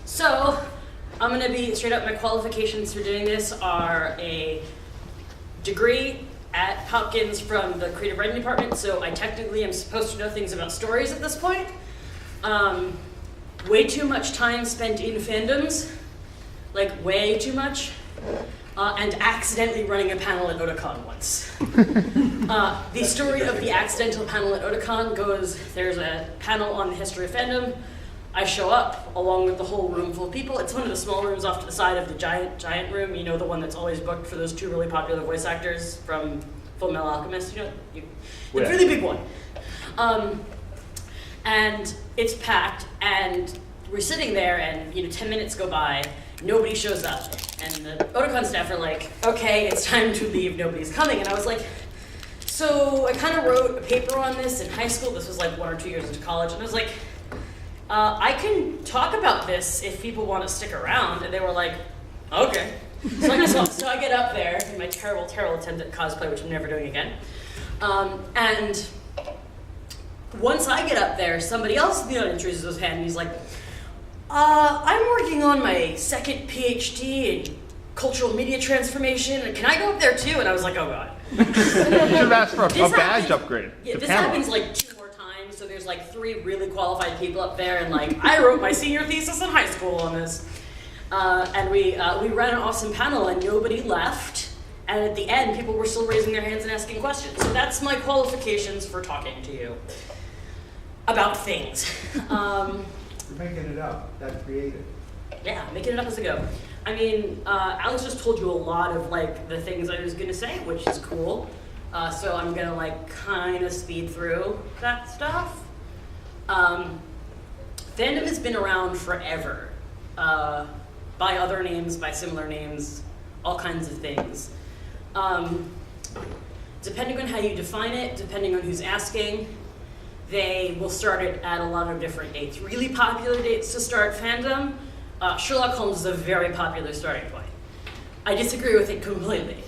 So, I'm going to be straight up. My qualifications for doing this are a degree at Hopkins from the creative writing department, so I technically am supposed to know things about stories at this point. Way too much time spent in fandoms, like way too much, and accidentally running a panel at Otakon once. The story of the accidental panel at Otakon goes, there's a panel on the history of fandom. I show up along with the whole room full of people. It's one of the small rooms off to the side of the giant room, you know, the one that's always booked for those two really popular voice actors from Full Metal Alchemist, you know, the really big one. And it's packed, and we're sitting there, and 10 minutes go by, nobody shows up. And the Otakon staff are like, okay, it's time to leave, nobody's coming. And I was like, so I kind of wrote a paper on this in high school. This was like 1 or 2 years into college. And I was like, I can talk about this if people want to stick around. And they were like, okay. So I get up there in my terrible attempt at cosplay, which I'm never doing again. And once I get up there, somebody else introduces his hand, and he's like, I'm working on my second PhD in cultural media transformation, and can I go up there too? And I was like, oh God. You should have asked for a badge upgrade. Yeah, this happens like 2 more times, so there's like 3 really qualified people up there, and like, I wrote my senior thesis in high school on this. And we ran an awesome panel, and nobody left, and at the end, people were still raising their hands and asking questions. So that's my qualifications for talking to you about things. You're making it up. That's creative. Yeah, making it up as I go. I mean, Alex just told you a lot of like the things I was gonna say, which is cool. So I'm gonna like kind of speed through that stuff. Fandom has been around forever, by other names, by similar names, all kinds of things. Depending on how you define it, depending on who's asking, they will start it at a lot of different dates. Really popular dates to start fandom, Sherlock Holmes is a very popular starting point. I disagree with it completely.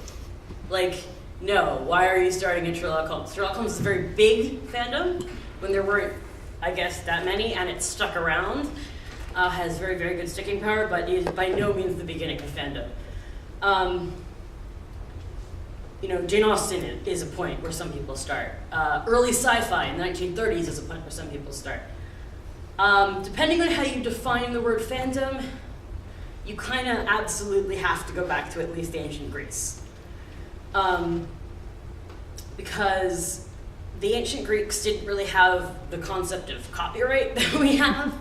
Like, no, why are you starting at Sherlock Holmes? Sherlock Holmes is a very big fandom, when there weren't, I guess, that many, and it stuck around. Has very, very good sticking power, but is by no means the beginning of fandom. Jane Austen is a point where some people start. Early sci-fi in the 1930s is a point where some people start. Depending on how you define the word fandom, you kind of absolutely have to go back to at least ancient Greece. Because the ancient Greeks didn't really have the concept of copyright that we have.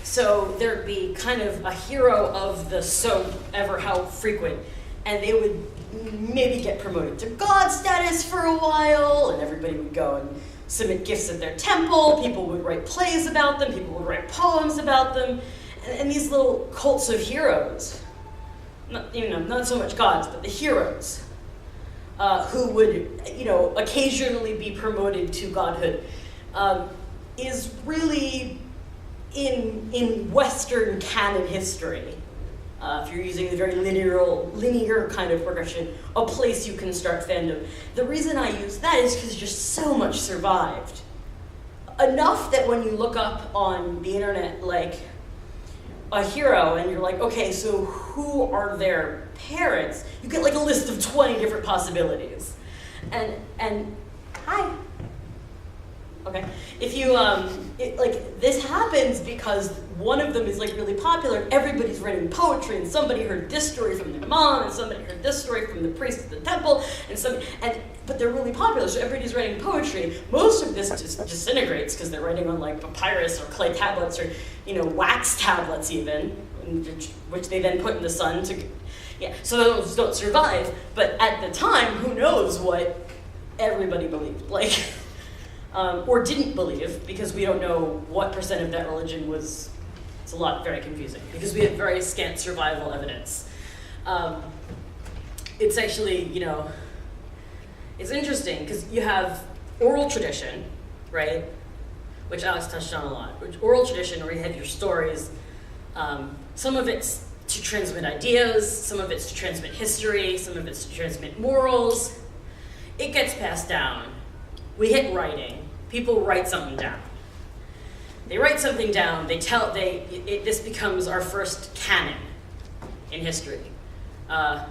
So there'd be kind of a hero of the so ever how frequent, and they would maybe get promoted to god status for a while, and everybody would go and submit gifts at their temple, people would write plays about them, people would write poems about them, and these little cults of heroes, not so much gods, but the heroes, who would, occasionally be promoted to godhood, is really in Western canon history, if you're using the very linear kind of progression, a place you can start fandom. The reason I use that is because just so much survived. Enough that when you look up on the internet, like, a hero, and you're like, okay, so who are their parents? You get like a list of 20 different possibilities. And hi. Okay. If you, this happens because one of them is like really popular, and everybody's writing poetry, and somebody heard this story from their mom, and somebody heard this story from the priest at the temple, but they're really popular, so everybody's writing poetry. Most of this just disintegrates because they're writing on like papyrus or clay tablets or, wax tablets even, which they then put in the sun so those don't survive. But at the time, who knows what everybody believed, or didn't believe, because we don't know what percent of that religion was. It's very confusing, because we have very scant survival evidence. It's actually, it's interesting, because you have oral tradition, right, which Alex touched on a lot. Oral tradition, where you have your stories, some of it's to transmit ideas, some of it's to transmit history, some of it's to transmit morals. It gets passed down. We hit writing. People write something down. They write something down, this becomes our first canon in history. The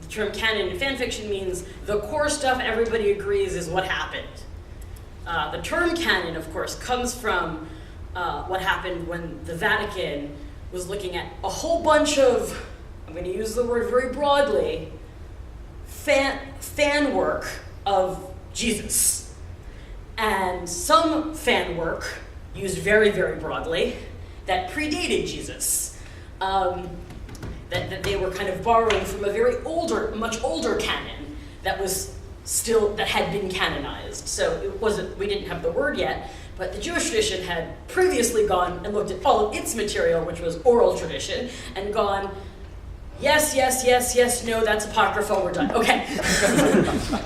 term canon in fan fiction means the core stuff everybody agrees is what happened. The term canon, of course, comes from what happened when the Vatican was looking at a whole bunch of, I'm going to use the word very broadly, fan work of Jesus. And some fan work, used very, very broadly, that predated Jesus. That they were kind of borrowing from a much older canon that had been canonized. So we didn't have the word yet, but the Jewish tradition had previously gone and looked at all of its material, which was oral tradition, and gone, yes, no, that's apocryphal, we're done, okay.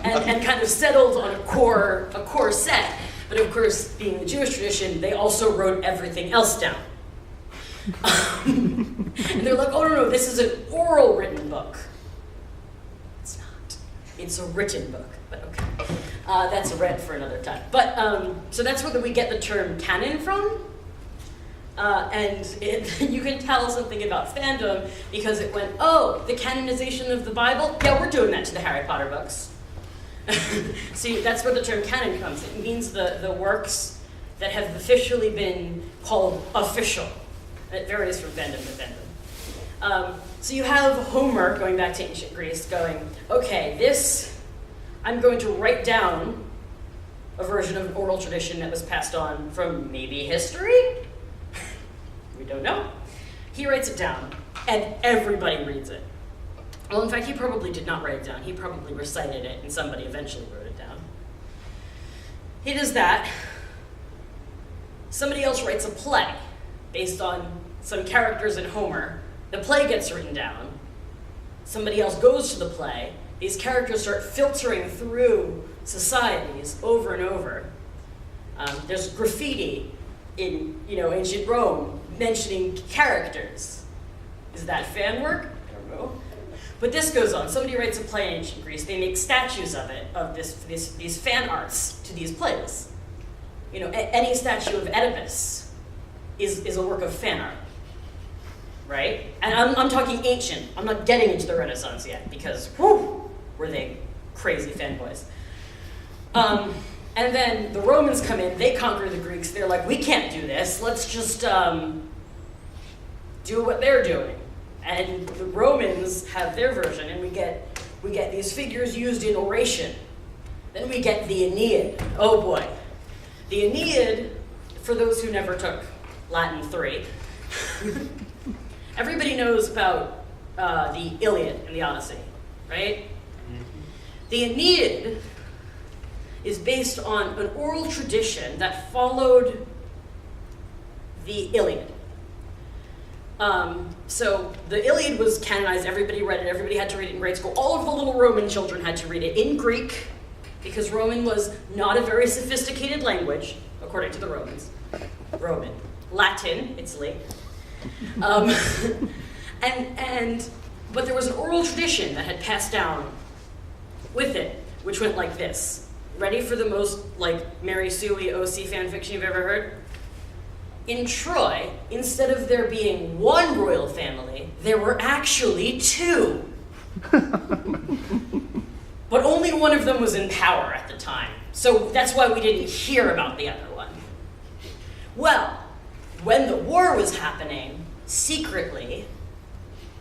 and kind of settled on a core set. But of course, being the Jewish tradition, they also wrote everything else down. And they're like, oh no, this is an oral written book. It's not. It's a written book, but okay. That's a rant for another time. But, so that's where we get the term canon from. You can tell something about fandom because it went, oh, the canonization of the Bible? Yeah, we're doing that to the Harry Potter books. See, that's where the term canon comes. It means the works that have officially been called official. It varies from fandom to fandom. So you have Homer, going back to ancient Greece, going, okay, I'm going to write down a version of an oral tradition that was passed on from maybe history? We don't know. He writes it down, and everybody reads it. Well, in fact, he probably did not write it down. He probably recited it, and somebody eventually wrote it down. He does that. Somebody else writes a play based on some characters in Homer. The play gets written down. Somebody else goes to the play. These characters start filtering through societies over and over. There's graffiti in ancient Rome mentioning characters. Is that fan work? I don't know. But this goes on. Somebody writes a play in ancient Greece. They make statues of it, of these fan arts to these plays. Any statue of Oedipus is a work of fan art, right? And I'm talking ancient. I'm not getting into the Renaissance yet because, were they crazy fanboys. And then the Romans come in. They conquer the Greeks. They're like, we can't do this. Let's just do what they're doing. And the Romans have their version, and we get these figures used in oration. Then we get the Aeneid. Oh boy. The Aeneid, for those who never took Latin 3, everybody knows about the Iliad and the Odyssey, right? The Aeneid is based on an oral tradition that followed the Iliad. So the Iliad was canonized, everybody read it, everybody had to read it in grade school. All of the little Roman children had to read it in Greek, because Roman was not a very sophisticated language, according to the Romans. Roman. Latin, Italy. But there was an oral tradition that had passed down with it, which went like this. Ready for the most, Mary Sue-y OC fanfiction you've ever heard? In Troy, instead of there being one royal family, there were actually two. But only one of them was in power at the time. So that's why we didn't hear about the other one. Well, when the war was happening, secretly,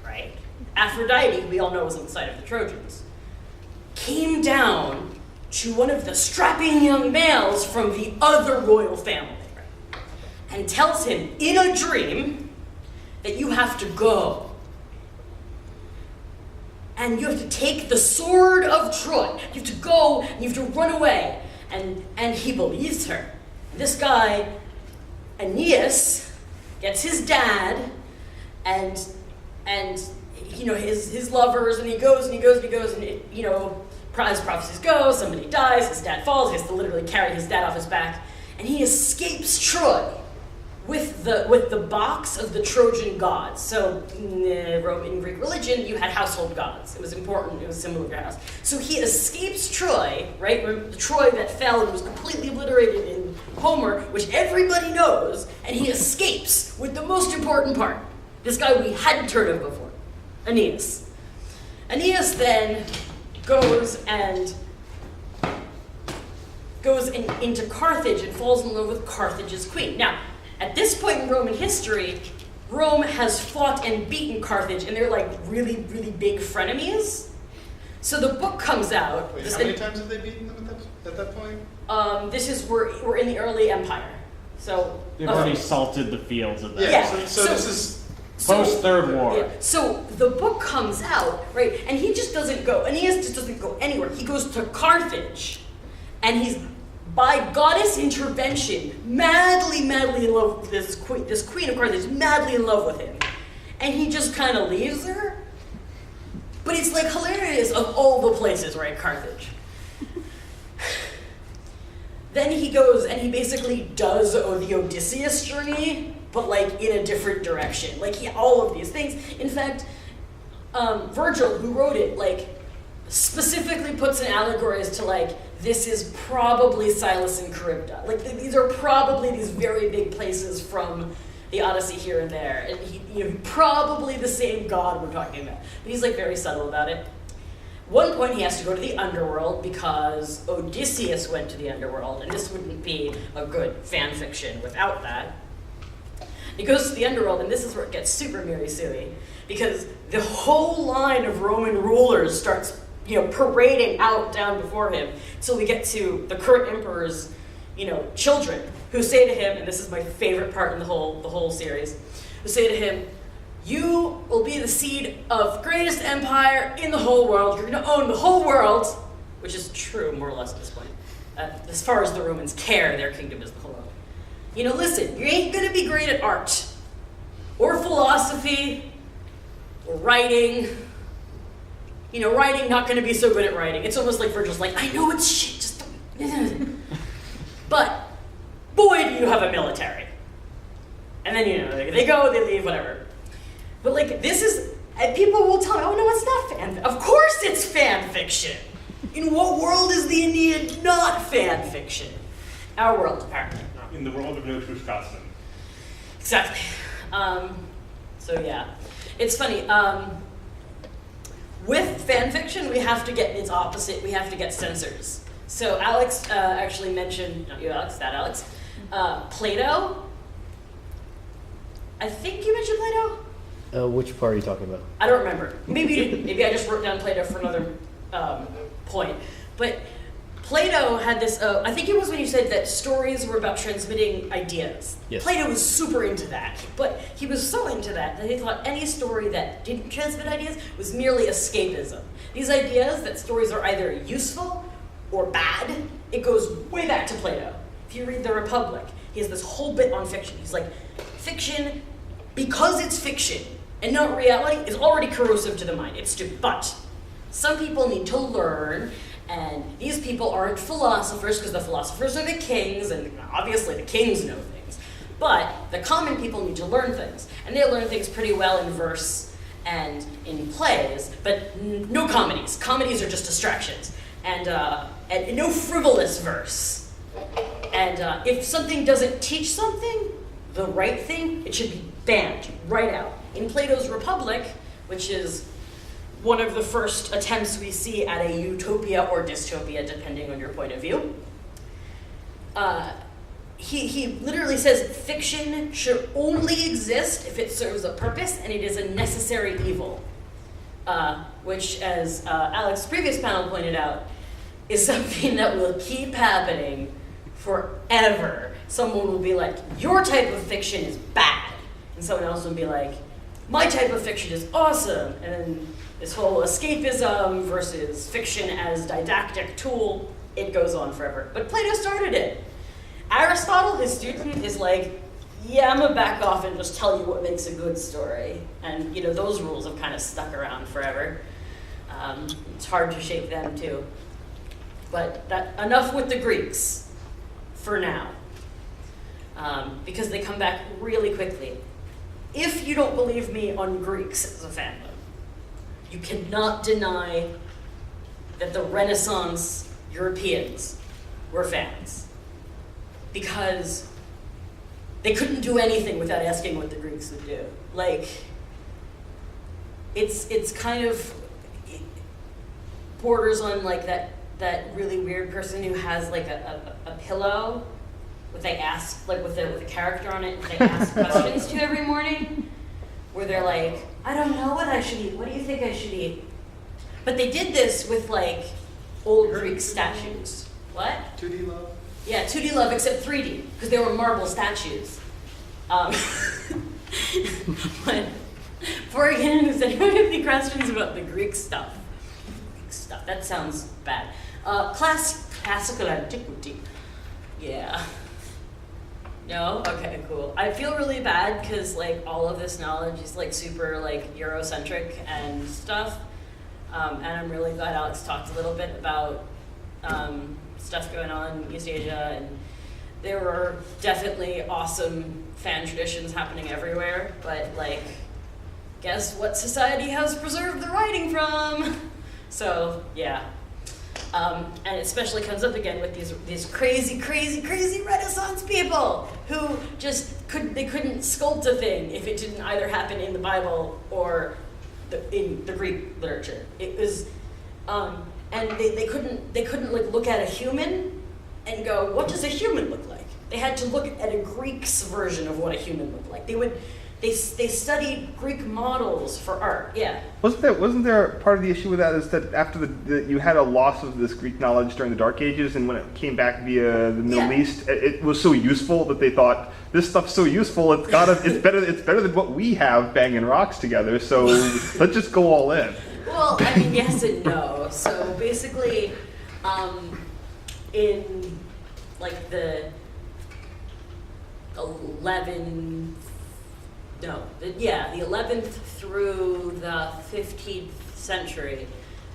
right, Aphrodite, we all know was on the side of the Trojans, came down to one of the strapping young males from the other royal family, right, and tells him in a dream that you have to go. And you have to take the sword of Troy. You have to go, and you have to run away. And he believes her. This guy, Aeneas, gets his dad and his lovers, and he goes, and as prophecies go, somebody dies, his dad falls, he has to literally carry his dad off his back, and he escapes Troy, with the box of the Trojan gods. So in Roman Greek religion, you had household gods. It was important. It was symbol of your house. So he escapes Troy, right? The Troy that fell and was completely obliterated in Homer, which everybody knows, and he escapes with the most important part. This guy we hadn't heard of before, Aeneas. Aeneas then goes into Carthage and falls in love with Carthage's queen. Now, at this point in Roman history, Rome has fought and beaten Carthage, and they're like really, really big frenemies. So the book comes out. Wait, how many times have they beaten them at that point? We're in the early empire. So they've already salted the fields of that. Yeah. So this is Post Third War. Yeah. So the book comes out, right? And he just doesn't go. Aeneas just doesn't go anywhere. He goes to Carthage, and he's, by goddess intervention, madly in love with this queen of Carthage, madly in love with him. And he just kind of leaves her. But it's like hilarious of all the places, right? Carthage. Then he goes and he basically does the Odysseus journey, but like in a different direction. Like all of these things. In fact, Virgil, who wrote it, like specifically puts an allegory as to like, this is probably Silas and Charybdis. Like these are probably these very big places from the Odyssey here and there. And probably the same god we're talking about. But he's like very subtle about it. One point he has to go to the underworld because Odysseus went to the underworld, and this wouldn't be a good fan fiction without that. He goes to the underworld, and this is where it gets super Mary Sue-y, because the whole line of Roman rulers starts parading out down before him. So we get to the current emperor's, children, who say to him, and this is my favorite part in the whole series, who say to him, "You will be the seed of greatest empire in the whole world. You're going to own the whole world," which is true, more or less, at this point. As far as the Romans care, their kingdom is the whole world. Listen, you ain't going to be great at art, or philosophy, or writing. Writing, not going to be so good at writing. It's almost like Virgil's like, I know it's shit, just don't. But, boy, do you have a military. And then, they go, they leave, whatever. But this is, and people will tell me, oh no, it's not fan. Of course it's fan fiction. In what world is the Aeneid not fan fiction? Our world, apparently. In the world of no true Scotsman. Exactly. So yeah, it's funny. With fan fiction, we have to get its opposite. We have to get censors. So Alex actually mentioned, not you, Alex, that Alex, Plato. I think you mentioned Plato. Which part are you talking about? I don't remember. Maybe you didn't. Maybe I just wrote down Plato for another point. But Plato had this, I think it was when you said that stories were about transmitting ideas. Yes. Plato was super into that. But he was so into that he thought any story that didn't transmit ideas was merely escapism. These ideas that stories are either useful or bad, it goes way back to Plato. If you read The Republic, he has this whole bit on fiction. He's like, fiction, because it's fiction and not reality, is already corrosive to the mind. It's stupid. But some people need to learn, and these people aren't philosophers, because the philosophers are the kings, and obviously the kings know things. But the common people need to learn things, and they learn things pretty well in verse and in plays, but no comedies. Comedies are just distractions, and no frivolous verse. And if something doesn't teach something, the right thing, it should be banned right out. In Plato's Republic, which is one of the first attempts we see at a utopia or dystopia, depending on your point of view, he literally says fiction should only exist if it serves a purpose, and it is a necessary evil, which, as Alex's previous panel pointed out, is something that will keep happening forever. Someone will be like, your type of fiction is bad, and someone else will be like, my type of fiction is awesome, and then this whole escapism versus fiction as didactic tool, it goes on forever. But Plato started it. Aristotle, his student, is like, yeah, I'm gonna back off and just tell you what makes a good story. And those rules have kind of stuck around forever. It's hard to shake them too. But enough with the Greeks, for now. because they come back really quickly. If you don't believe me on Greeks as a fandom, you cannot deny that the Renaissance Europeans were fans, because they couldn't do anything without asking what the Greeks would do. Like, it's kind of borders on like that really weird person who has like a pillow with with a character on it, they ask questions to every morning, where they're like, I don't know what I should eat. What do you think I should eat? But they did this with like old Greek statues. What? 2D love? Yeah, 2D love, except 3D, because they were marble statues. But before I get into this, anyone have any questions about the Greek stuff? Greek stuff, that sounds bad. Classical antiquity. Yeah. No? Okay, cool. I feel really bad because like all of this knowledge is like super like Eurocentric and stuff. And I'm really glad Alex talked a little bit about stuff going on in East Asia, and there were definitely awesome fan traditions happening everywhere, but like, guess what society has preserved the writing from? So yeah. And it especially comes up again with these crazy Renaissance people who just couldn't sculpt a thing if it didn't either happen in the Bible or in the Greek literature. It was, and they couldn't like look at a human and go, what does a human look like? They had to look at a Greek's version of what a human looked like. They studied Greek models for art. Yeah. Wasn't there part of the issue with that is that after you had a loss of this Greek knowledge during the Dark Ages, and when it came back via the Middle East, it was so useful that they thought this stuff's so useful. It's better than what we have banging rocks together. So let's just go all in. Well, I mean, yes and no. So basically, in like the 11th through the 15th century,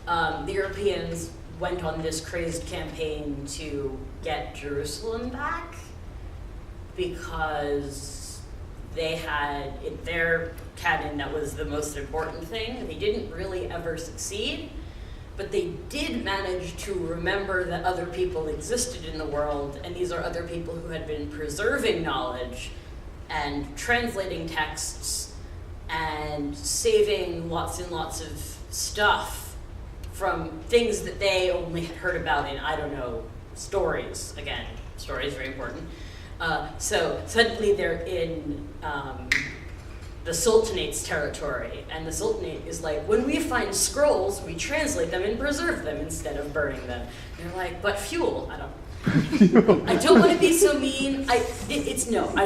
the Europeans went on this crazed campaign to get Jerusalem back because they had, in their canon, that was the most important thing. They didn't really ever succeed, but they did manage to remember that other people existed in the world, and these are other people who had been preserving knowledge and translating texts and saving lots and lots of stuff from things that they only had heard about in, I don't know, stories. Again, stories very important. So suddenly they're in the Sultanate's territory, and the Sultanate is like, when we find scrolls, we translate them and preserve them instead of burning them. And they're like, but fuel, I don't want to be so mean. I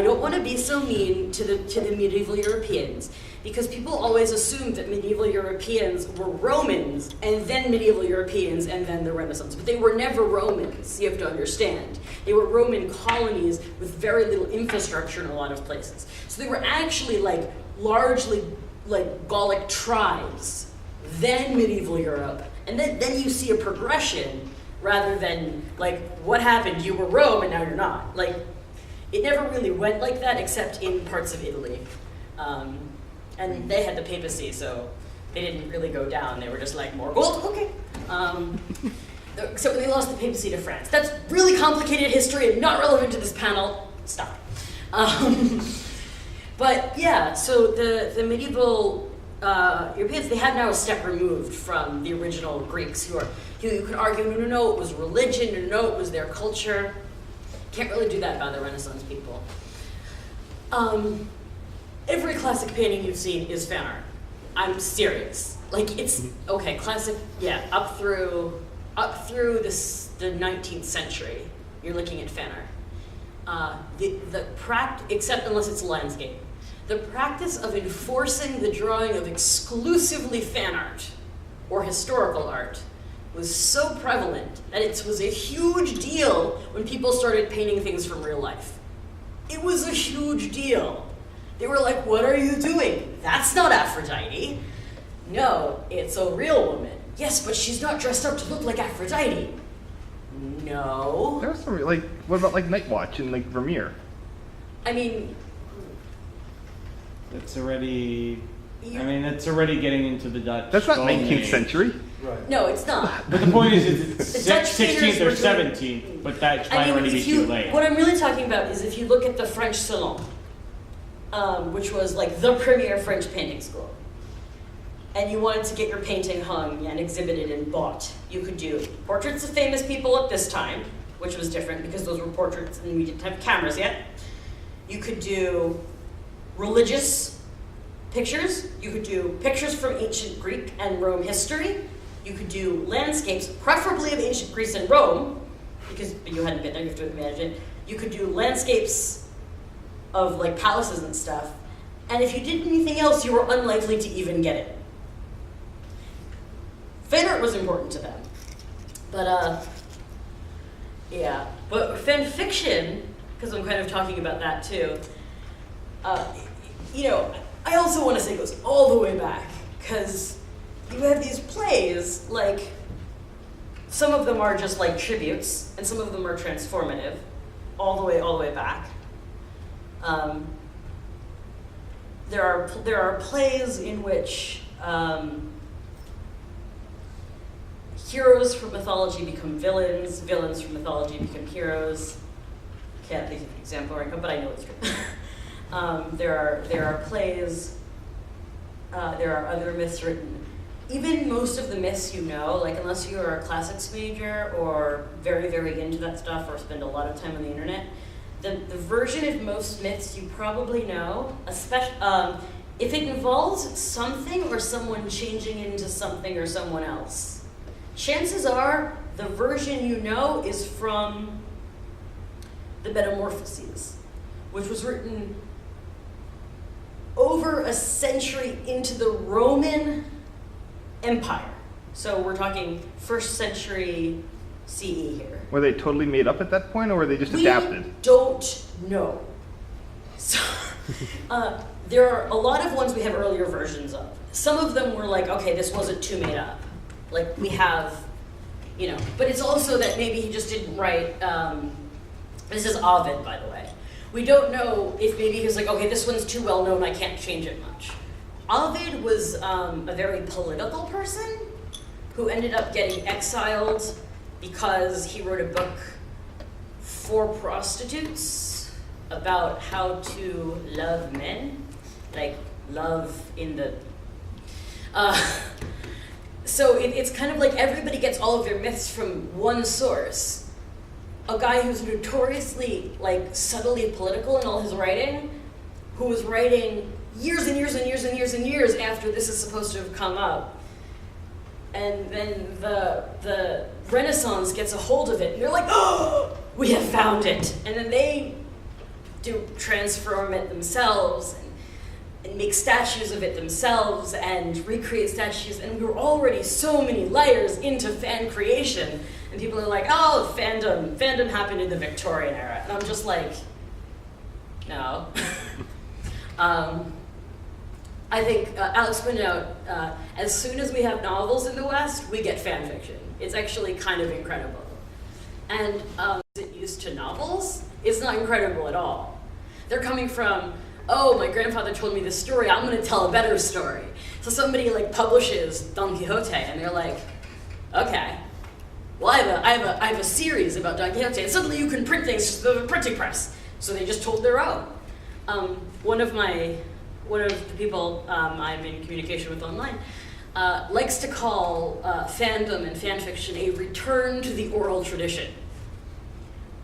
don't want to be so mean to the medieval Europeans, because people always assumed that medieval Europeans were Romans, and then medieval Europeans, and then the Renaissance. But they were never Romans, you have to understand. They were Roman colonies with very little infrastructure in a lot of places. So they were actually like largely like Gallic tribes, then medieval Europe, and then you see a progression rather than like, what happened? You were Rome and now you're not. Like, it never really went like that except in parts of Italy. And they had the papacy, so they didn't really go down. They were just like, more gold, okay. So they lost the papacy to France. That's really complicated history and not relevant to this panel. Stop. But yeah, so the medieval Europeans, they had now a step removed from the original Greeks who could argue, no, it was religion, no, it was their culture. Can't really do that about the Renaissance people. Every classic painting you've seen is fan art. I'm serious. Like, it's, okay, classic, yeah, up through the 19th century, you're looking at fan art. Except unless it's landscape. The practice of enforcing the drawing of exclusively fan art or historical art was so prevalent that it was a huge deal when people started painting things from real life. It was a huge deal. They were like, what are you doing? That's not Aphrodite. No, it's a real woman. Yes, but she's not dressed up to look like Aphrodite. No. There was some, like, what about like Night Watch and like Vermeer? I mean, It's already. you, I mean, it's already getting into the Dutch. That's not Golden 19th Age. century. Right. no, it's not. But the point is, it's The Dutch 16th or painters were doing- 17th, but that I might mean, already be if you, too late. what I'm really talking about is if you look at the French Salon, which was like the premier French painting school, and you wanted to get your painting hung and exhibited and bought, you could do portraits of famous people at this time, which was different because those were portraits and we didn't have cameras yet. You could do religious pictures. You could do pictures from ancient Greek and Rome history. You could do landscapes, preferably of ancient Greece and Rome, because you hadn't been there, you have to imagine. You could do landscapes of like palaces and stuff. And if you did anything else, you were unlikely to even get it. Fan art was important to them. But yeah. But fan fiction, because I'm kind of talking about that too, you know, I also want to say it goes all the way back, because you have these plays, like, some of them are just like tributes, and some of them are transformative, all the way back. There are plays in which heroes from mythology become villains, villains from mythology become heroes. Can't think of an example right now, but I know it's true. There are plays, there are other myths written. Even most of the myths you know, like unless you are a classics major or very, very into that stuff or spend a lot of time on the internet, the version of most myths you probably know, especially if it involves something or someone changing into something or someone else, chances are the version you know is from the Metamorphoses, which was written over a century into the Roman Empire. So we're talking 1st century CE here. Were they totally made up at that point, or were they just We adapted? don't know. So there are a lot of ones we have earlier versions of. Some of them were like, okay, this wasn't too made up. Like we have, you know, but it's also that maybe he just didn't write, this is Ovid, by the way. We don't know if maybe he was like, okay, this one's too well known, I can't change it much. Ovid was a very political person who ended up getting exiled because he wrote a book for prostitutes about how to love men, like love in the... So it's kind of like everybody gets all of their myths from one source. A guy who's notoriously like subtly political in all his writing, who was writing years and years and years and years and years after this is supposed to have come up. And then the Renaissance gets a hold of it, and they're like, oh, we have found it. And then they transform it themselves and make statues of it themselves and recreate statues. And we were already so many layers into fan creation. And people are like, oh, fandom happened in the Victorian era. And I'm just like, no. I think Alex pointed out, as soon as we have novels in the West, we get fan fiction. It's actually kind of incredible. And it used to novels, it's not incredible at all. They're coming from, oh, my grandfather told me this story, I'm gonna tell a better story. So somebody like publishes Don Quixote, and they're like, okay, well, I have a series about Don Quixote, and suddenly you can print things to the printing press. So they just told their own. One of the people I'm in communication with online likes to call fandom and fan fiction a return to the oral tradition.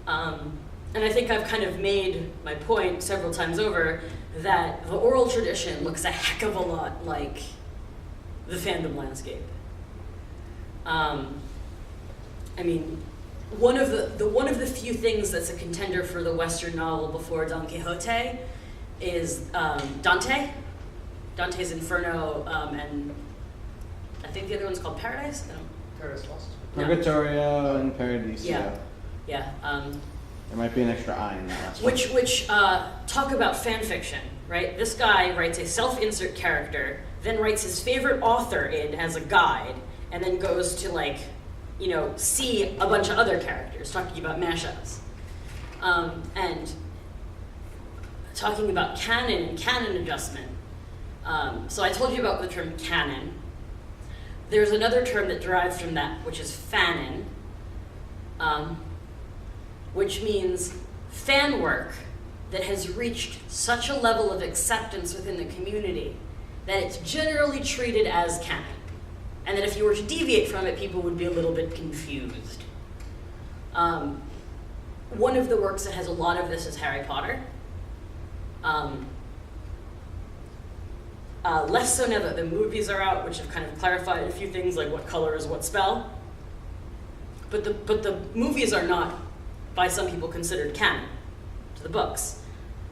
And I think I've kind of made my point several times over that the oral tradition looks a heck of a lot like the fandom landscape. I mean, one of the few things that's a contender for the Western novel before Don Quixote is Dante. Dante's Inferno, and I think the other one's called Paradise. Paradise Lost. No. Purgatorio and Paradiso. Yeah. There might be an extra I in that last one. Which talk about fan fiction, right? This guy writes a self-insert character, then writes his favorite author in as a guide, and then goes to see a bunch of other characters talking about mashups. And talking about canon and canon adjustment. So I told you about the term canon. There's another term that derives from that, which is fanon, which means fan work that has reached such a level of acceptance within the community that it's generally treated as canon. And that if you were to deviate from it, people would be a little bit confused. One of the works that has a lot of this is Harry Potter. Less so now that the movies are out, which have kind of clarified a few things like what color is what spell. But the movies are not, by some people, considered canon to the books.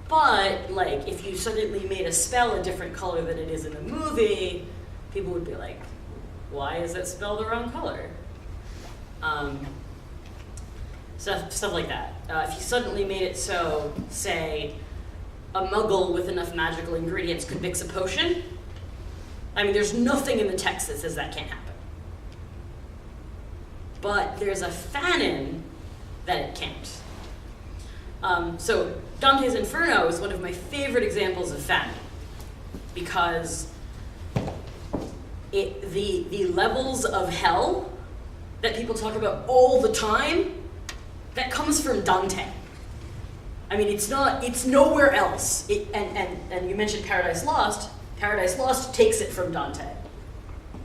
But like, if you suddenly made a spell a different color than it is in the movie, people would be like, why is that spell the wrong color? Stuff like that. If you suddenly made it so, say, a muggle with enough magical ingredients could mix a potion, I mean, there's nothing in the text that says that can't happen. But there's a fanon that it can't. So Dante's Inferno is one of my favorite examples of fanon, because the levels of hell that people talk about all the time, that comes from Dante. I mean, it's nowhere else. And you mentioned Paradise Lost. Paradise Lost takes it from Dante.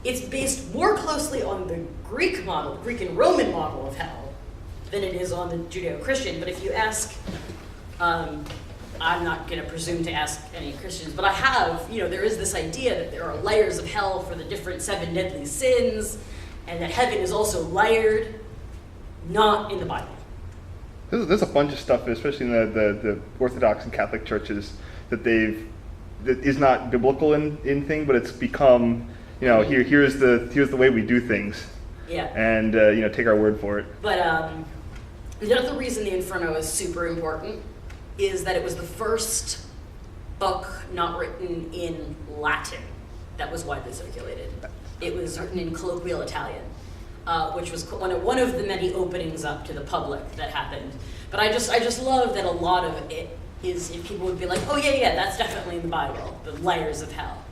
It's based more closely on the Greek model, Greek and Roman model of hell, than it is on the Judeo-Christian. But if you ask, I'm not going to presume to ask any Christians, but I have, there is this idea that there are layers of hell for the different 7 deadly sins, and that heaven is also layered, not in the Bible. There's a bunch of stuff, especially in the Orthodox and Catholic churches, that is not biblical in thing, but it's become, here's the way we do things. Yeah. And take our word for it. But the other reason the Inferno is super important is that it was the first book not written in Latin that was widely circulated. It was written in colloquial Italian. Which was one of the many openings up to the public that happened. But I just love that a lot of it is, if people would be like, oh yeah, that's definitely in the Bible, the layers of hell,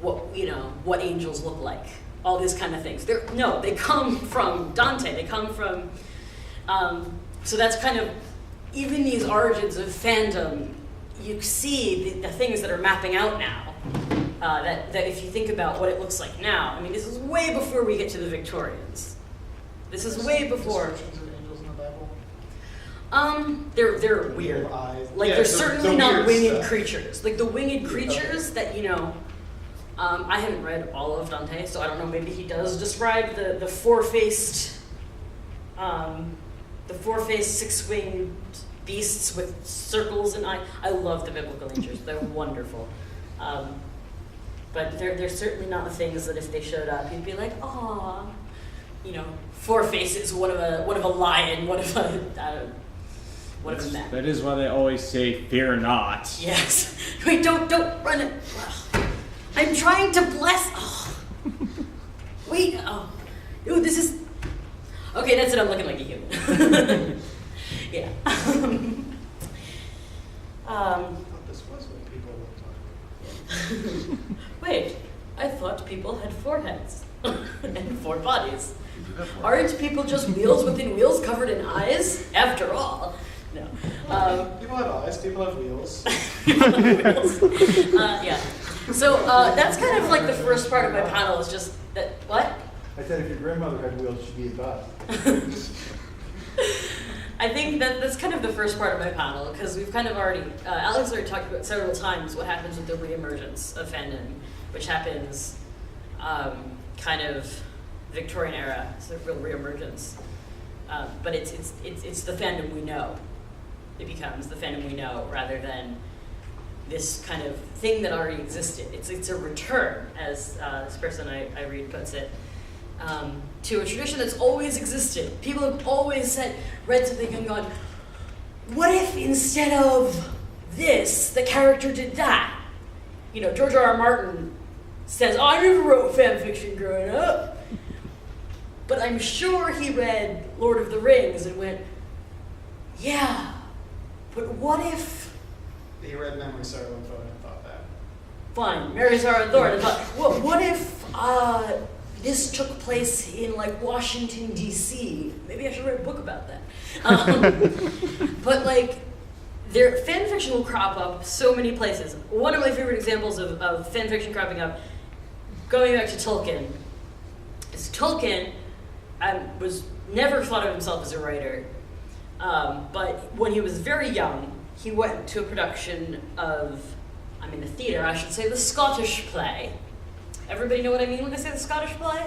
what angels look like, all these kind of things. They come from Dante. They come from, so that's kind of, even these origins of fandom, you see the things that are mapping out now. That if you think about what it looks like now, I mean, this is way before we get to the Victorians. This is way before. Descriptions of angels in the Bible? They're weird. Eyes. Like, Yeah, they're the certainly not weird winged stuff. creatures. Like the winged creatures that I haven't read all of Dante, so I don't know. Maybe he does describe the four-faced, 6-winged beasts with circles and eyes. I love the biblical creatures. They're wonderful. But they're certainly not the things that if they showed up, you'd be like, "Aw," 4 faces, one of a lion, one of a man. That is why they always say, "Fear not." Yes. Wait, don't run it. I'm trying to bless. Oh. Wait. Oh. Ooh, this is. Okay, that's it. I'm looking like a human. Yeah. I thought this was what people were talking about. Wait, I thought people had 4 heads and 4 bodies. Aren't people just wheels within wheels covered in eyes? After all, no. People have eyes, people have wheels. Yeah. So that's kind of like the first part of my panel is just that. What? I said if your grandmother had wheels, she'd be a bus. I think that's kind of the first part of my panel, because we've kind of already, Alex already talked about several times what happens with the reemergence of fandom, which happens kind of Victorian era, so real reemergence. But it's the fandom we know. It becomes the fandom we know rather than this kind of thing that already existed. It's a return, as this person I read puts it. To a tradition that's always existed. People have always read something and gone, what if instead of this, the character did that? George R.R. Martin says, I never wrote fan fiction growing up. But I'm sure he read Lord of the Rings and went, yeah, but what if He read Memory, Sorrow, and Thorn and thought that. Fine, Mary Sarah Thorne. But what if this took place in like Washington D.C.? Maybe I should write a book about that. But like, fan fiction will crop up so many places. One of my favorite examples of fan fiction cropping up, going back to Tolkien, is Tolkien was never thought of himself as a writer, but when he was very young, he went to a production of, I'm in the theater, I should say the Scottish play. Everybody know what I mean when I say the Scottish play?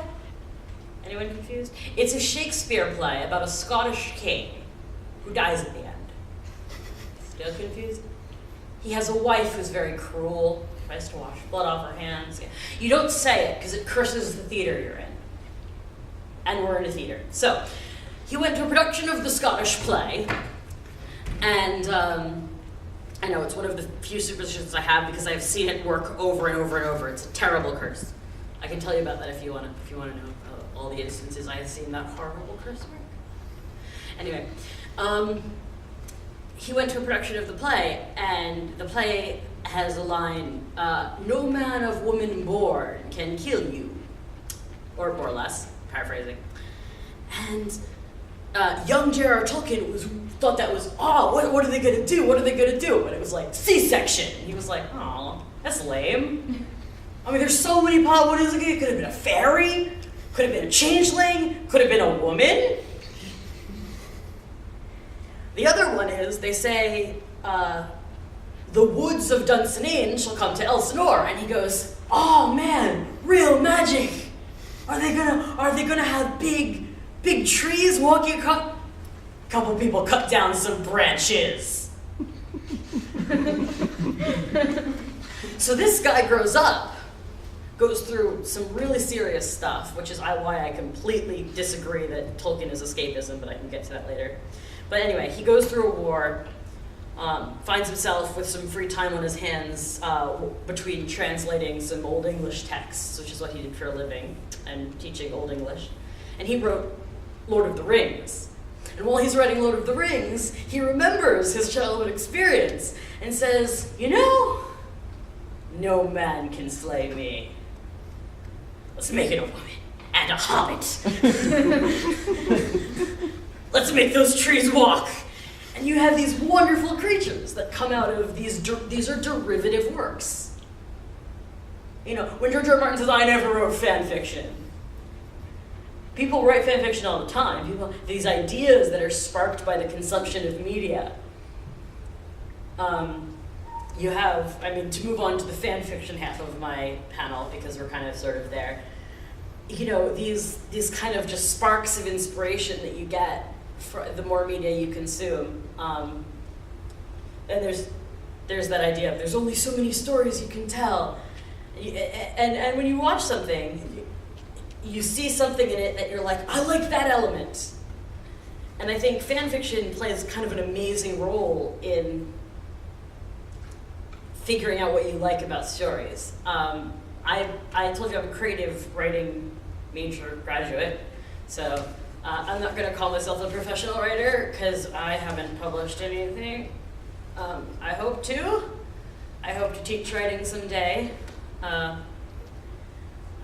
Anyone confused? It's a Shakespeare play about a Scottish king who dies at the end. Still confused? He has a wife who's very cruel, tries to wash blood off her hands. You don't say it because it curses the theater you're in. And we're in a theater. So, he went to a production of the Scottish play, and I know it's one of the few superstitions I have because I've seen it work over and over and over. It's a terrible curse. I can tell you about that if you want to know all the instances I have seen that horrible curse work. Anyway, he went to a production of the play, and the play has a line, "No man of woman born can kill you," or more or less, paraphrasing. And young J.R.R. Tolkien thought that was, what are they going to do? What are they going to do? And it was like, C-section. He was like, oh, that's lame. I mean, there's so many what is it? It could have been a fairy, could have been a changeling, could have been a woman. The other one is, they say, the woods of Dunsinane shall come to Elsinore. And he goes, oh man, real magic. Are they gonna have big trees walking across? A couple people cut down some branches. So this guy grows up, goes through some really serious stuff, which is why I completely disagree that Tolkien is escapism, but I can get to that later. But anyway, he goes through a war, finds himself with some free time on his hands between translating some Old English texts, which is what he did for a living, and teaching Old English. And he wrote Lord of the Rings. And while he's writing Lord of the Rings, he remembers his childhood experience and says, no man can slay me. Let's make it a woman and a hobbit. Let's make those trees walk. And you have these wonderful creatures that come out of these are derivative works. When George R. R. Martin says, I never wrote fan fiction. People write fan fiction all the time. These ideas that are sparked by the consumption of media. To move on to the fan fiction half of my panel, because we're kind of sort of there. These kind of just sparks of inspiration that you get for the more media you consume. And there's that idea of there's only so many stories you can tell. And when you watch something, you see something in it that you're like, I like that element. And I think fan fiction plays kind of an amazing role in figuring out what you like about stories. I told you I'm a creative writing major graduate, so I'm not going to call myself a professional writer because I haven't published anything. I hope to teach writing someday. I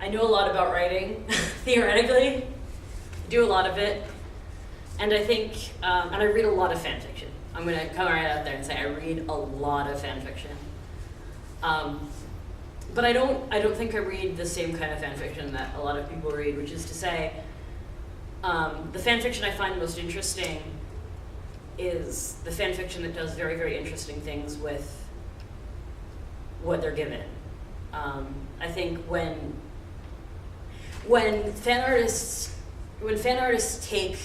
know a lot about writing, theoretically. I do a lot of it. And I think, and I read a lot of fan fiction. I'm going to come right out there and say I read a lot of fan fiction. But I don't think I read the same kind of fan fiction that a lot of people read, which is to say, the fan fiction I find most interesting is the fan fiction that does very, very interesting things with what they're given. I think when fan artists take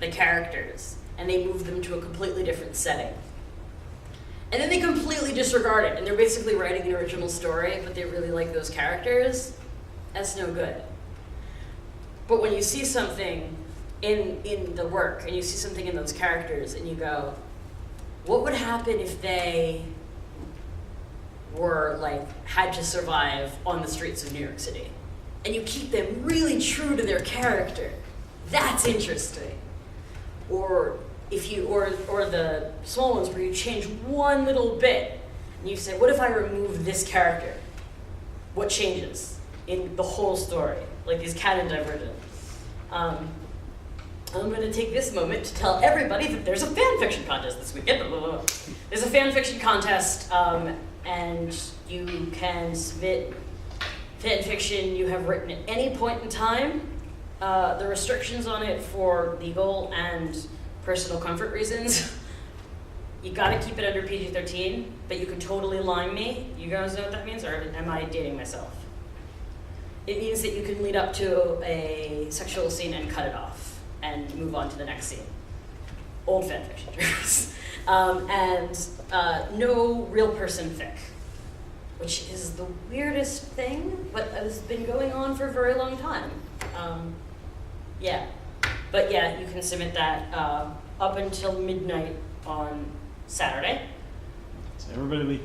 the characters and they move them to a completely different setting, and then they completely disregard it, and they're basically writing an original story, but they really like those characters, that's no good. But when you see something in the work, and you see something in those characters, and you go, what would happen if they were had to survive on the streets of New York City? And you keep them really true to their character. That's interesting. Or the small ones where you change one little bit And you say, what if I remove this character? What changes in the whole story? Like these canon divergent. I'm going to take this moment to tell everybody that there's a fan fiction contest this weekend. There's a fan fiction contest, and you can submit fan fiction you have written at any point in time. The restrictions on it for legal and personal comfort reasons. You gotta keep it under PG-13, but you can totally line me. You guys know what that means, or am I dating myself? It means that you can lead up to a sexual scene and cut it off and move on to the next scene. Old fanfiction terms. And no real person fic, which is the weirdest thing, but it's been going on for a very long time. Yeah, but yeah, you can submit that up until midnight on Saturday. So everybody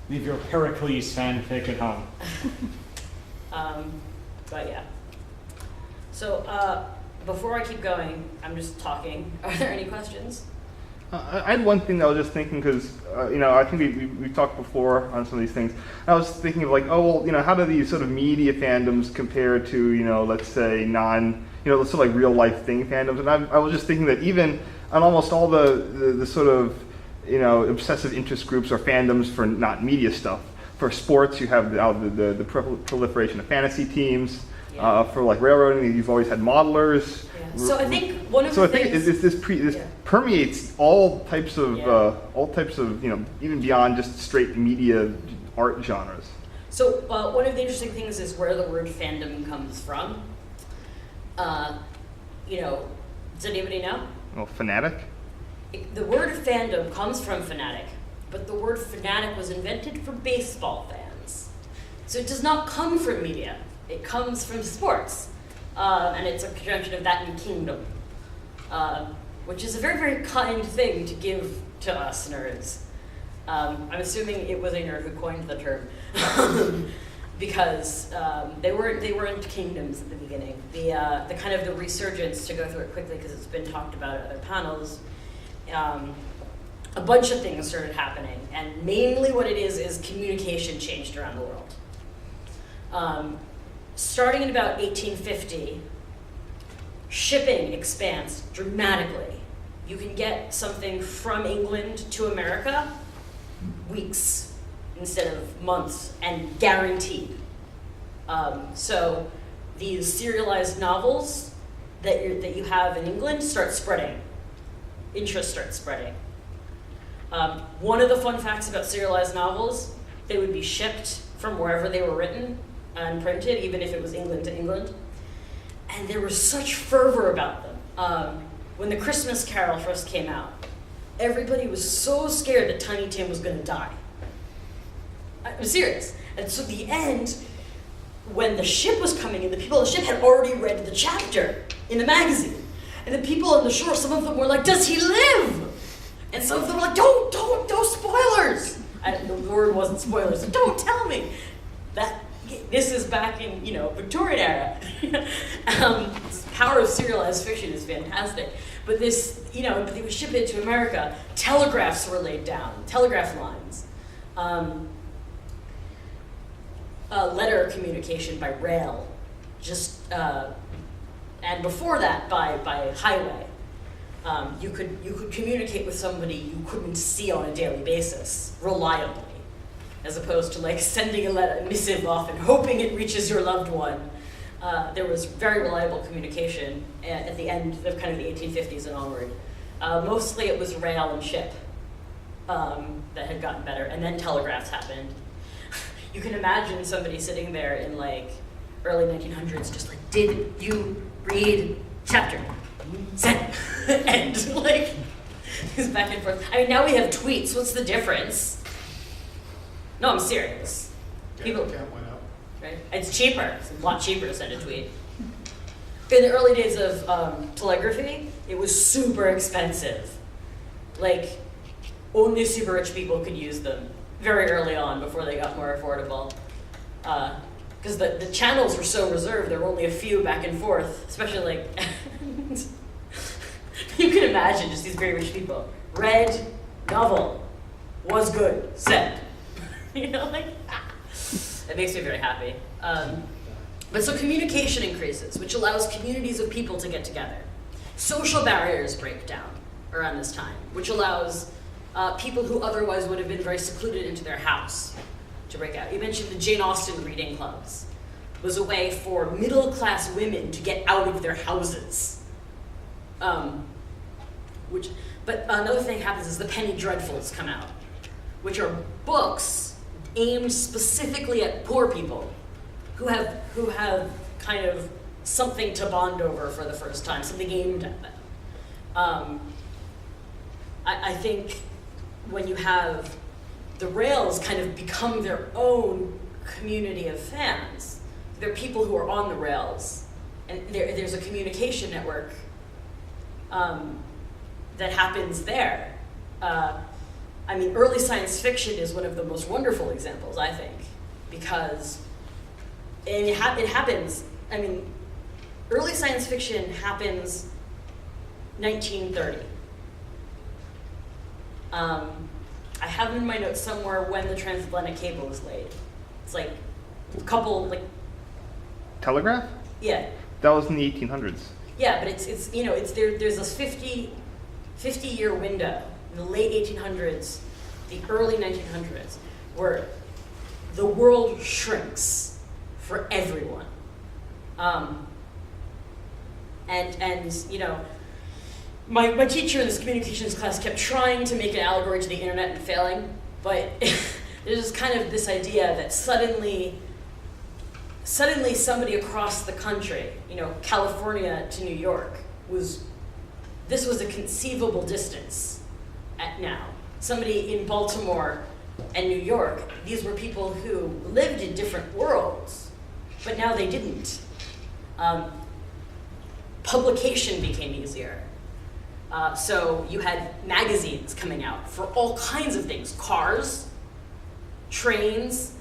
leave your Heracles fanfic at home. But yeah. So before I keep going, I'm just talking. Are there any questions? I had one thing that I was just thinking, because I think we've talked before on some of these things. I was thinking of like, oh well, how do these sort of media fandoms compare to let's say sort of like real life thing fandoms? And I was just thinking that even on almost all the sort of obsessive interest groups or fandoms for not media stuff. For sports, you have the proliferation of fantasy teams. Yeah. For like railroading, you've always had modelers. Yeah. So I think one of the things. This permeates all types of even beyond just straight media art genres. So one of the interesting things is where the word fandom comes from. Does anybody know? Well, fanatic. The word fandom comes from fanatic, but the word fanatic was invented for baseball fans. So it does not come from media. It comes from sports. And it's a conjunction of that and kingdom, which is a very, very kind thing to give to us nerds. I'm assuming it was a nerd who coined the term. Because they weren't kingdoms at the beginning. The kind of the resurgence, to go through it quickly because it's been talked about at other panels, a bunch of things started happening, and mainly what it is communication changed around the world. Starting in about 1850, shipping expands dramatically. You can get something from England to America weeks instead of months, and guaranteed. So these serialized novels that you have in England start spreading. Interest starts spreading. One of the fun facts about serialized novels, they would be shipped from wherever they were written and printed, even if it was England to England. And there was such fervor about them. When The Christmas Carol first came out, everybody was so scared that Tiny Tim was going to die. I'm serious. And so at the end, when the ship was coming in, the people on the ship had already read the chapter in the magazine. And the people on the shore, some of them were like, does he live? And some of them were like, don't spoilers. And the word wasn't spoilers, so don't tell me. This is back in, Victorian era. This power of serialized fiction is fantastic. But this, they would ship it to America. Telegraphs were laid down, telegraph lines. Letter communication by rail, and before that by highway. You could communicate with somebody you couldn't see on a daily basis reliably, as opposed to sending a missive off and hoping it reaches your loved one. There was very reliable communication at the end of kind of the 1850s and onward. Mostly it was rail and ship that had gotten better, and then telegraphs happened. You can imagine somebody sitting there in early 1900s just did you read chapter? Send. And it's back and forth. I mean, now we have tweets. What's the difference? No, I'm serious. People count went up. Right? It's cheaper. It's a lot cheaper to send a tweet. In the early days of telegraphy, it was super expensive. Only super rich people could use them very early on before they got more affordable. Because the channels were so reserved, there were only a few back and forth, especially you can imagine just these very rich people. Read, novel, was good, send. you know, like, it makes me very happy. But so communication increases, which allows communities of people to get together. Social barriers break down around this time, which allows people who otherwise would have been very secluded into their house to break out. You mentioned the Jane Austen reading clubs. It was a way for middle-class women to get out of their houses. But another thing happens is the Penny Dreadfuls come out, which are books aimed specifically at poor people who have kind of something to bond over for the first time, something aimed at them. I think when you have the Rails kind of become their own community of fans, there are people who are on the Rails, and there's a communication network that happens there. I mean, early science fiction is one of the most wonderful examples, I think, because it happens, I mean, early science fiction happens 1930. I have in my notes somewhere when the transatlantic cable was laid. It's like a couple, like... Telegraph? Yeah. That was in the 1800s. Yeah, but it's you know, there's this 50-year window in the late 1800s, the early 1900s, where the world shrinks for everyone. And you know, my teacher in this communications class kept trying to make an allegory to the internet and failing, but there's kind of this idea that suddenly somebody across the country, you know, California to New York, this was a conceivable distance now. Somebody in Baltimore and New York, these were people who lived in different worlds, but now they didn't. Publication became easier. So you had magazines coming out for all kinds of things, cars, trains,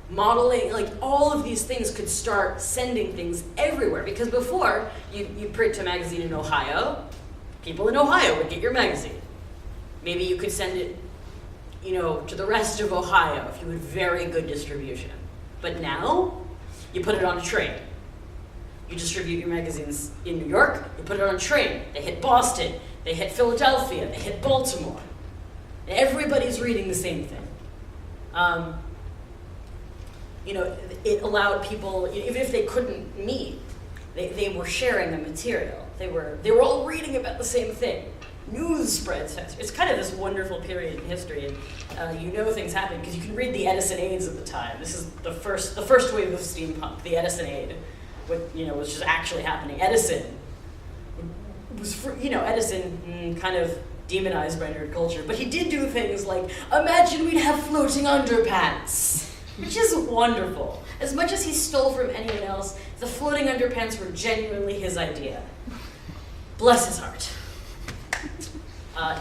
modeling, like all of these things could start sending things everywhere. Because before, you print a magazine in Ohio, people in Ohio would get your magazine. Maybe you could send it, you know, to the rest of Ohio if you had very good distribution. But now, you put it on a train. You distribute your magazines in New York, you put it on a train. They hit Boston, they hit Philadelphia, they hit Baltimore. And everybody's reading the same thing. You know, it allowed people, even if they couldn't meet, they were sharing the material. They were all reading about the same thing. News spreads faster. It's kind of this wonderful period in history, and you know things happen because you can read the Edison Aids of the time. This is the first wave of steampunk, the Edison Aid, what was just actually happening. Edison was, Edison kind of demonized by nerd culture, but he did do things like, imagine we'd have floating underpants, which is wonderful. As much as he stole from anyone else, the floating underpants were genuinely his idea. Bless his heart.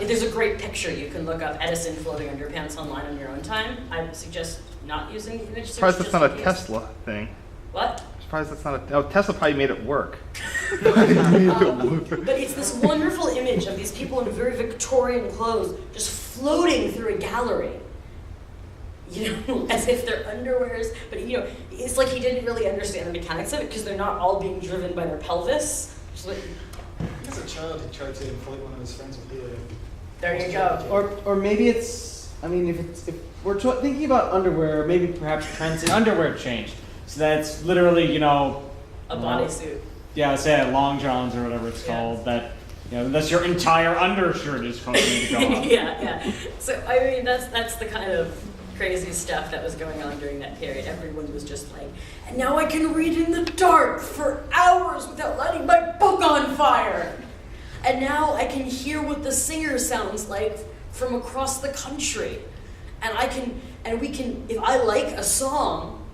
There's a great picture. You can look up Edison floating underpants online on your own time. I suggest not using image search. Surprised that's not a Tesla thing. What? Surprised that's not a... Oh, Tesla probably made it work. But it's this wonderful image of these people in very Victorian clothes just floating through a gallery. As if they're underwears. But, it's like he didn't really understand the mechanics of it because they're not all being driven by their pelvis. Just like, As a child, he tried to inflate one of his friends with helium. there you go. Or maybe it's, if we're thinking about underwear, maybe perhaps trends in Underwear changed. So that's literally, A bodysuit. yeah, say long johns or whatever it's called, that, that's your entire undershirt is causing you to go up. Yeah. So, that's the kind of crazy stuff that was going on during that period. Everyone was just like, and now I can read in the dark for hours without lighting my book on fire. And now I can hear what the singer sounds like from across the country. And we can, if I like a song,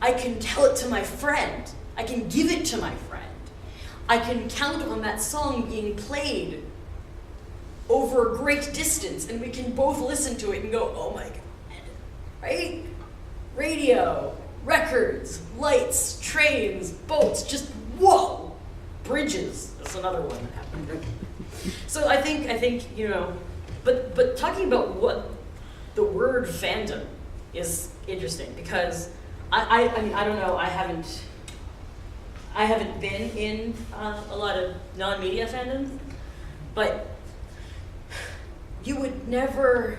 I can tell it to my friend. I can give it to my friend. I can count on that song being played over a great distance, and we can both listen to it and go, oh my God, right? Radio, records, lights, trains, boats, just whoa! Bridges, that's another one that happened. So I think, but talking about what the word fandom is interesting because I mean, I don't know, I haven't been in a lot of non-media fandoms, but you would never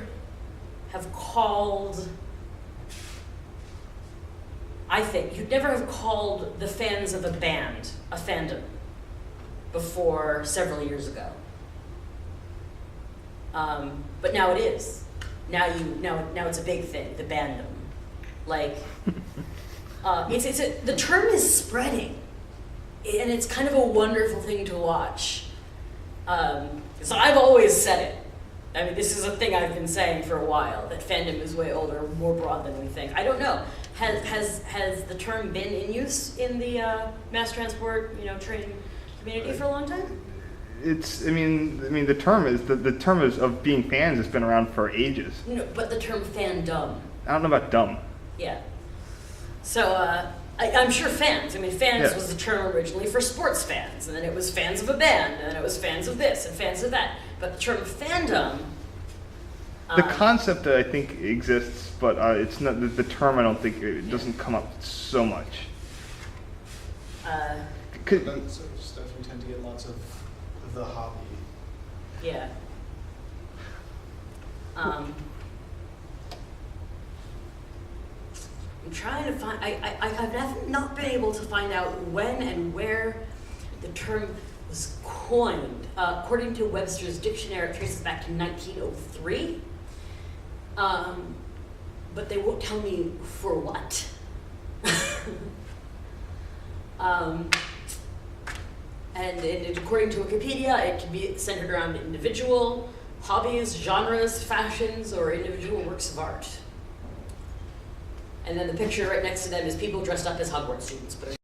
have called, I think, you'd never have called the fans of a band a fandom before several years ago. But now it is. Now it's a big thing, the bandom. Like, the term is spreading, and it's kind of a wonderful thing to watch. So I've always said it. I mean, this is a thing I've been saying for a while, that fandom is way older, more broad than we think. I don't know. Has the term been in use in the mass transport, train community for a long time? I mean, the term is of being fans has been around for ages. No, but the term fandom. I don't know about dumb. Yeah. So I'm sure fans. I mean, fans Yeah. was the term originally for sports fans, and then it was fans of a band, and then it was fans of this and fans of that. But the term fandom. The concept, I think, exists, but it's not the term. I don't think it doesn't come up so much. That sort of stuff you tend to get lots of the hobby. Yeah. I'm trying to find. I've not been able to find out when and where the term was coined. According to Webster's dictionary, it traces back to 1903. But they won't tell me for what. And according to Wikipedia, it can be centered around individual hobbies, genres, fashions, or individual works of art. And then the picture right next to them is people dressed up as Hogwarts students. But